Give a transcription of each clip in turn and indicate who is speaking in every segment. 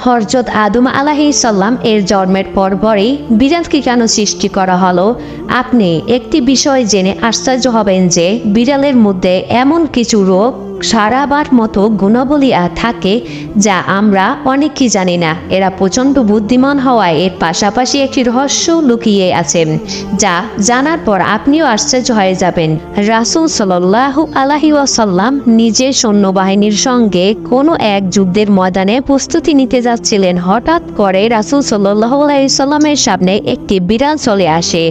Speaker 1: হযরত আদম আলাইহিস সালাম এর জন্মের পরপরই বিড়ালকে কেন সৃষ্টি করা হলো? আপনি একটি বিষয় জেনে আশ্চর্য হবেন যে বিড়ালের মধ্যে এমন কিছু রোগ সারাবার মতো গুণাবলী থাকে যা আমরা অনেকেই জানি না। এরা প্রচণ্ড বুদ্ধিমান হওয়ায় এর পাশাপাশি একটি রহস্য লুকিয়ে আছে যা জানার পর আপনিও আশ্চর্য হয়ে যাবেন। রাসূল সাল্লাল্লাহু আলাইহি ওয়াসাল্লাম নিজের সৈন্যবাহিনীর সঙ্গে কোনো এক যুদ্ধের ময়দানে প্রস্তুতি নিতে যাচ্ছিলেন। হঠাৎ করে রাসূল সাল্লাল্লাহু আলাইহি ওয়াসাল্লামের সামনে একটি বিড়াল চলে আসে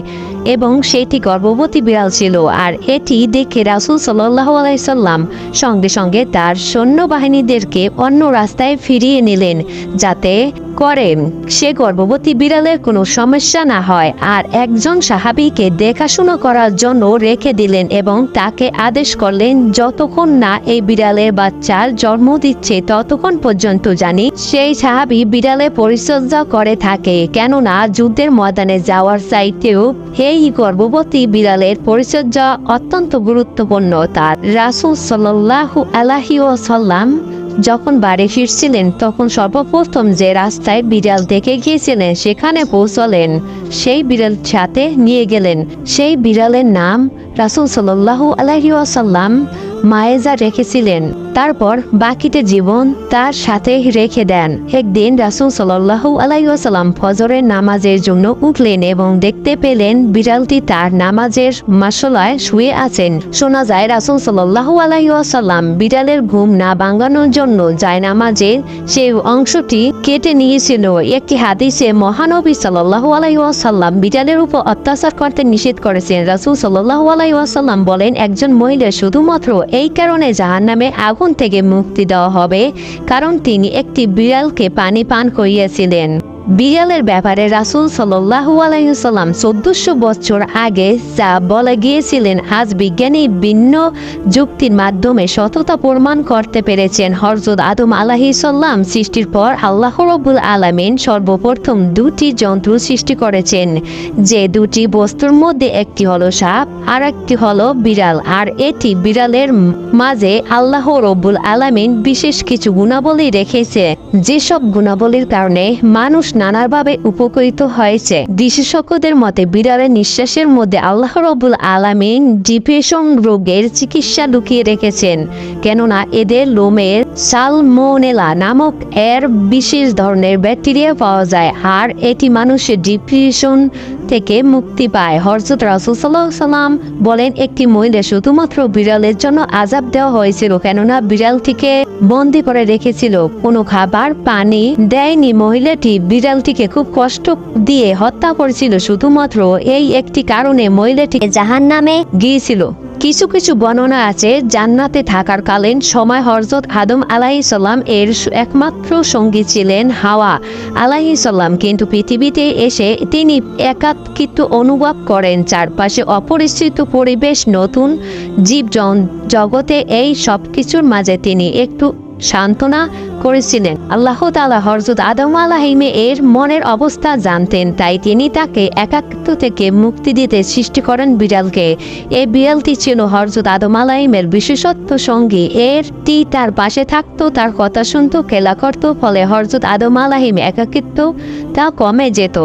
Speaker 1: এবং সেটি গর্ভবতী বিড়াল ছিল। আর এটি দেখে রাসূল সাল্লাল্লাহু আলাইহি ওয়াসাল্লাম সঙ্গে সঙ্গে তার সৈন্যবাহিনীদেরকে অন্য রাস্তায় ফিরিয়ে নিলেন যাতে করে সে গর্ভবতী বিড়ালের কোনো সমস্যা না হয়। আর একজন সাহাবীকে দেখাশোনা করার জন্য রেখে দিলেন এবং তাকে আদেশ করলেন যতক্ষণ না এই বিড়ালের বাচ্চার জন্ম দিচ্ছে ততক্ষণ পর্যন্ত জানি সেই সাহাবী বিড়ালের পরিচর্যা করে থাকে, কেননা যুদ্ধের ময়দানে যাওয়ার চাইতেও এই গর্ভবতী বিড়ালের পরিচর্যা অত্যন্ত গুরুত্বপূর্ণ। তার রাসূল সাল্লাল্লাহু আলাইহি ওয়াসাল্লাম যখন বাড়ি ফিরছিলেন তখন সর্বপ্রথম যে রাস্তায় বিড়াল দেখে গিয়েছিলেন সেখানে পৌঁছলেন, সেই বিড়াল সাথে নিয়ে গেলেন। সেই বিড়ালের নাম রাসূল সাল্লাল্লাহু আলাইহি ওয়াসাল্লাম মায়েজা রেখেছিলেন। তারপর বাকিতে জীবন তার সাথে রেখে দেন। একদিন রাসূল সাল্লাল্লাহু আলাইহি ওয়াসাল্লাম ফজরের নামাজের জন্য উঠলেন এবং দেখতে পেলেন বিড়ালটি তার নামাজের মাসলায় শুয়ে আছেন। শোনা যায় রাসূল সাল্লাল্লাহু আলাইহি ওয়াসাল্লাম বিড়ালের ঘুম না ভাঙানোর জন্য জায়নামাজের সেই অংশটি কেটে নিয়েছিল। একটি হাদিসে মহানবী সাল্লাল্লাহু আলাইহি ওয়াসাল্লাম বিড়ালের উপর অত্যাচার করতে নিষেধ করেছেন। রাসূল সাল্লাল্লাহু আলাইহি ওয়াসাল্লাম বলেন, একজন মহিলা শুধুমাত্র এই কারণে জাহান্নামে আগুন থেকে মুক্তি দেওয়া হবে কারণ তিনি একটি বিড়ালকে পানি পান করিয়েছিলেন। বিড়ালের ব্যাপারে রাসূল সাল্লাল্লাহু আলাইহি ওয়াসাল্লাম 1400 বছর আগে যা বলে গিয়েছিলেন আজ বিজ্ঞানী ভিন্ন যুক্তির মাধ্যমে সততা প্রমাণ করতে পেরেছেন। হযরত আদম আলাইহিস সালাম সৃষ্টির পর আল্লাহ রাব্বুল আলামিন সর্বপ্রথম দুটি জন্তু সৃষ্টি করেছেন, যে দুটি বস্তুর মধ্যে একটি হলো সাপ আর একটি হলো বিড়াল। আর এটি বিড়ালের মাঝে আল্লাহ রাব্বুল আলামিন বিশেষ কিছু গুণাবলী রেখেছে, যেসব গুণাবলীর কারণে মানুষ নানাভাবে উপকৃত হয়েছে। বিশেষজ্ঞদের মতে বিড়ালের নিঃশ্বাসের মধ্যে আল্লাহ রাব্বুল আলামিন ডিপ্রেশন রোগের চিকিৎসা লুকিয়ে রেখেছেন, কেননা এদের লোমের সালমোনেলা নামক এর বিশেষ ধরনের ব্যাকটেরিয়া পাওয়া যায় আর এটি মানুষের ডিপ্রেশন থেকে মুক্তি পায়। হযরত রাসূল সাল্লাল্লাহু আলাইহি ওয়াসাল্লাম বলেন, একটি মহিলা শুধুমাত্র বিড়ালের জন্য আযাব দেওয়া হয়েছিল, কেননা বিড়ালটিকে বন্দী করে রেখেছিল, কোনো খাবার পানি দেয়নি। মহিলাটি বিড়ালটিকে খুব কষ্ট দিয়ে হত্যা করেছিল। শুধুমাত্র এই একটি কারণে মহিলাটি জাহান্নামে গিয়েছিল। কিছু কিছু বর্ণনা আছে জান্নাতে থাকার কালীন সময় হযরত আদম আলাইহিস সালাম এর একমাত্র সঙ্গী ছিলেন হাওয়া আলাইহিস সালাম, কিন্তু পৃথিবীতে এসে তিনি একাকিত্ব অনুভব করেন। চারপাশে অপরিচিত পরিবেশ, নতুন জীব জগতে, এই সব কিছুর মাঝে তিনি একটু সান্ত্বনা করেছিলেন। আল্লাহ তাআলা হযরত আদম আলাইহিস এর মনের অবস্থা জানতেন, তাই তিনি তাকে একাকিত্ব থেকে মুক্তি দিতে সৃষ্টি করেন বিড়ালকে। এই বিড়ালটি ছিল হযরত আদম আলাইহিস বিশেষত্ব সঙ্গী। এরটি তার পাশে থাকতো, তার কথা শুনতো, খেলা করত, ফলে হযরত আদম আলাইহিস একাকিত্ব তা কমে যেত।